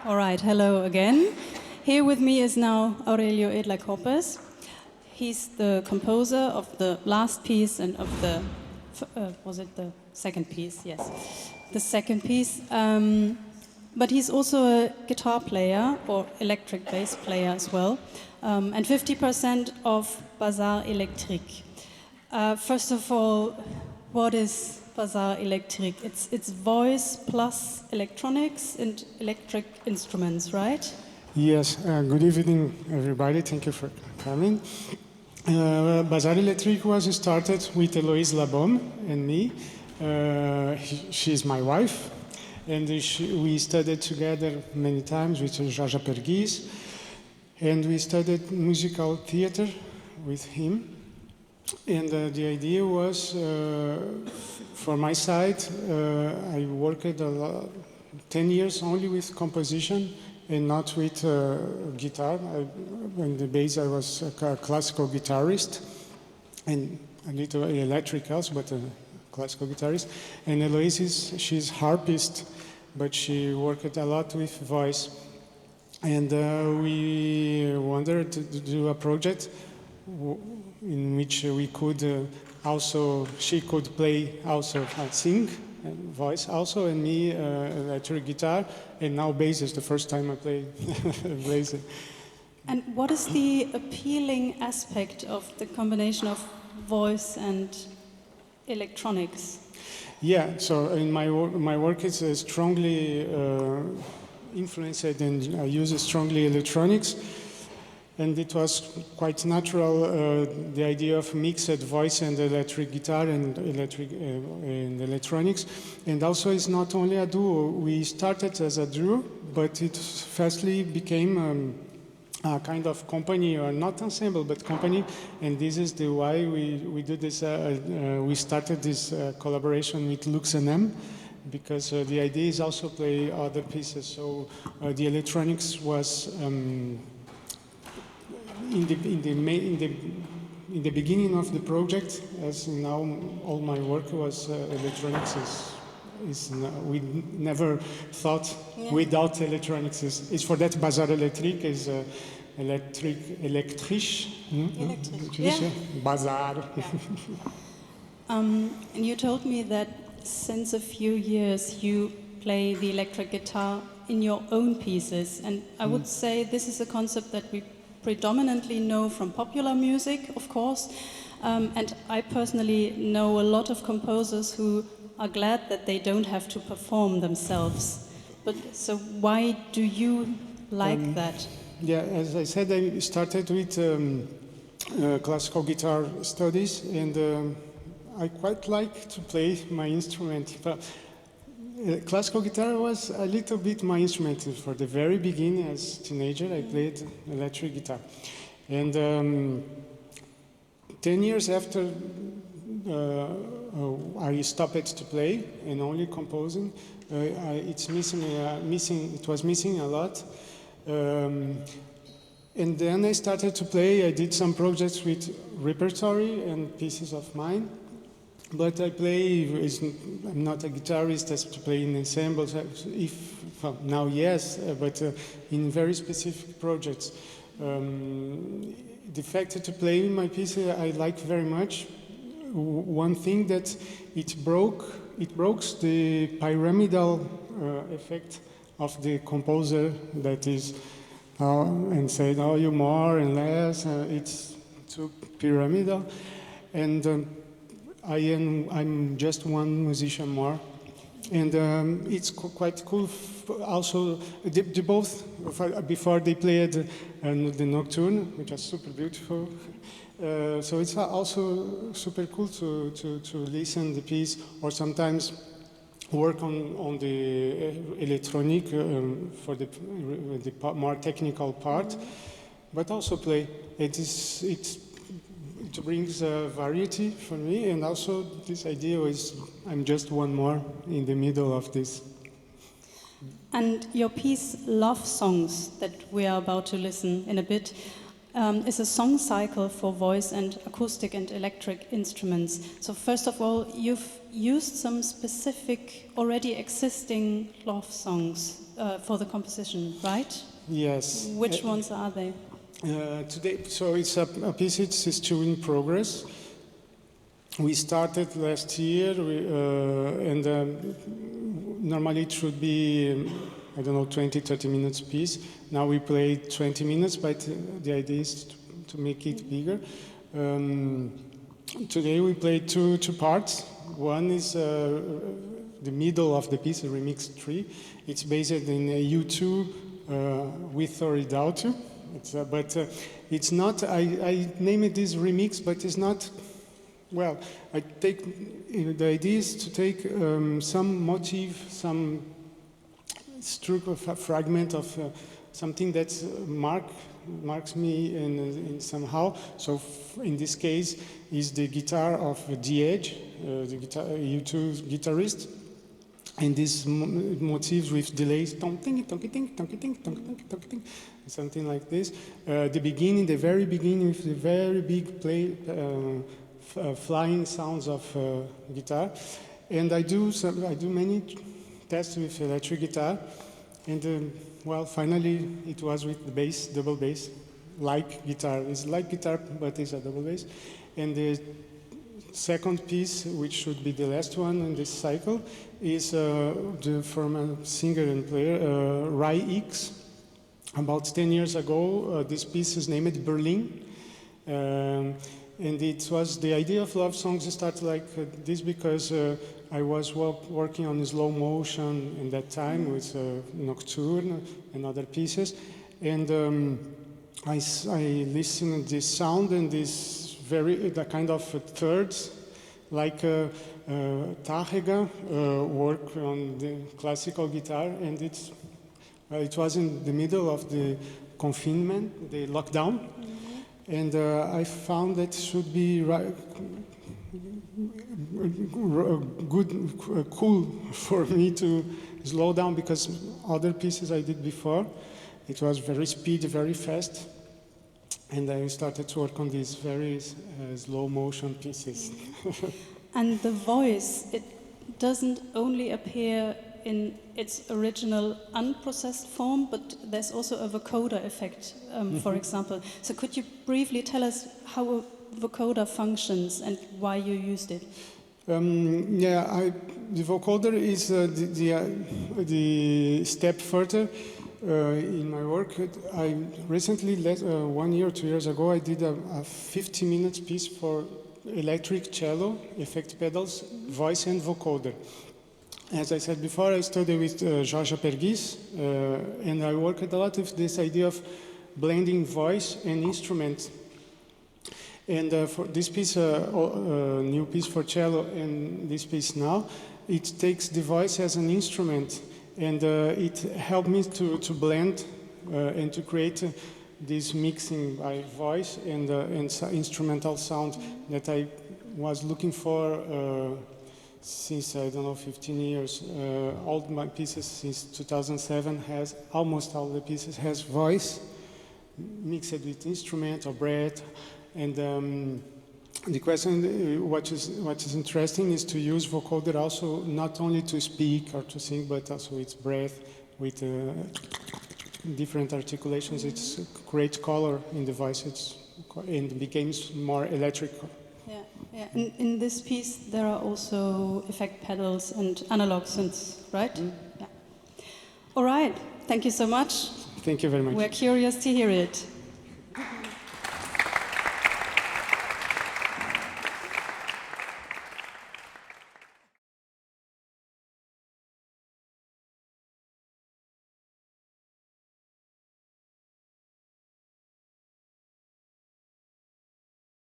All right, hello again. Here with me is now Aurélio Edler-Copes. He's the composer of the last piece and of the, was it the second piece? Yes, the second piece. But he's also a guitar player or electric bass player as well, and 50% of Bazar Electrique. First of all, what is Bazar Electrique? It's voice plus electronics and electric instruments, right? Yes, good evening everybody, thank you for coming. Bazar Electrique was started with Héloïse Labaume and me. She's my wife, and we studied together many times with Jaja Perguis, and we studied musical theater with him. And the idea was, for my side, I worked 10 years only with composition and not with guitar. On the bass I was a classical guitarist and a little electric also, but a classical guitarist. And Héloïse, she's harpist, but she worked a lot with voice. And we wanted to do a project in which we could also, she could play also, sing, voice also, and me electric guitar, and now bass is the first time I play bass. And what is the appealing aspect of the combination of voice and electronics? Yeah, so in my work is strongly influenced, and I use strongly electronics. And it was quite natural, the idea of mixed voice and electric guitar and electronics. And also it's not only a duo. We started as a duo, but it fastly became a kind of company, or not ensemble, but company. And this is the why we do this. We started this collaboration with Lux and M, because the idea is also play other pieces. So the electronics was in the beginning of the project, as now all my work was electronics. We never thought without electronics. It's for that Bazar Electrique is electrisch. Yeah. Bazar. Yeah. And you told me that since a few years you play the electric guitar in your own pieces, and I would say this is a concept that we predominantly know from popular music, of course, and I personally know a lot of composers who are glad that they don't have to perform themselves. But so why do you like that? Yeah, as I said, I started with classical guitar studies, and I quite like to play my instrument. But classical guitar was a little bit my instrument. For the very beginning, as a teenager, I played electric guitar. And 10 years after I stopped to play and only composing, it was missing a lot. And then I started to play. I did some projects with repertory and pieces of mine. But I play, I'm not a guitarist as to play in ensembles, now yes, but in very specific projects. The fact to play my piece I like very much. One thing that it broke the pyramidal effect of the composer, that is, and said, oh, you more and less, it's too pyramidal. And I'm just one musician more, and it's quite cool. Also, they both, before they played the Nocturne, which was super beautiful. So it's also super cool to listen the piece, or sometimes work on the electronic for the more technical part, but also play. It brings variety for me, and also this idea is I'm just one more in the middle of this. And your piece Love.Songs that we are about to listen in a bit, is a song cycle for voice and acoustic and electric instruments. So first of all, you've used some specific already existing love songs for the composition, right? Yes. Which ones are they? Today, so it's a piece, it's still in progress. We started last year, and normally it should be, I don't know, 20, 30 minutes piece. Now we play 20 minutes, but the idea is to make it bigger. Today we played two parts. One is the middle of the piece, a remix 3. It's based in U2 with or without you. But it's not, I name it this remix, but it's not, well, I take, the idea is to take some motif, some stroke of a fragment of something that marks me in somehow. So in this case is the guitar of The Edge, the U2 guitarist, and these motifs with delays, something like this. The beginning, the very beginning, with the very big flying sounds of guitar, and I do many tests with electric guitar, and well, finally it was with the bass, double bass, like guitar. It's like guitar, but it's a double bass. And the second piece, which should be the last one in this cycle, is from a singer and player, Reis. About 10 years ago, this piece is named Berlin. And it was the idea of Love Songs started like this because I was working on slow motion in that time with Nocturne and other pieces. And I listened to this sound and this the kind of thirds, like Tachega work on the classical guitar, and it was in the middle of the confinement, the lockdown, and I found that should be cool for me to slow down, because other pieces I did before, it was very speedy, very fast. And I started to work on these very slow motion pieces. And the voice, it doesn't only appear in its original unprocessed form, but there's also a vocoder effect, for example. So could you briefly tell us how a vocoder functions and why you used it? The vocoder is the step further. In my work, I recently, 1 year, 2 years ago, I did a 50-minute piece for electric cello, effect pedals, voice and vocoder. As I said before, I studied with Georges Pergis, and I worked a lot with this idea of blending voice and instrument. And for this piece, new piece for cello, and this piece now, it takes the voice as an instrument. And it helped me to blend and to create this mixing by voice and instrumental sound that I was looking for since, I don't know, 15 years. All my pieces since 2007 almost all the pieces has voice mixed with instrument or breath. And the question, what is interesting, is to use vocoder also not only to speak or to sing, but also its breath with different articulations. It's great color in the voice, and becomes more electrical. Yeah. In this piece, there are also effect pedals and analog synths, right? Yeah. All right. Thank you so much. Thank you very much. We're curious to hear it.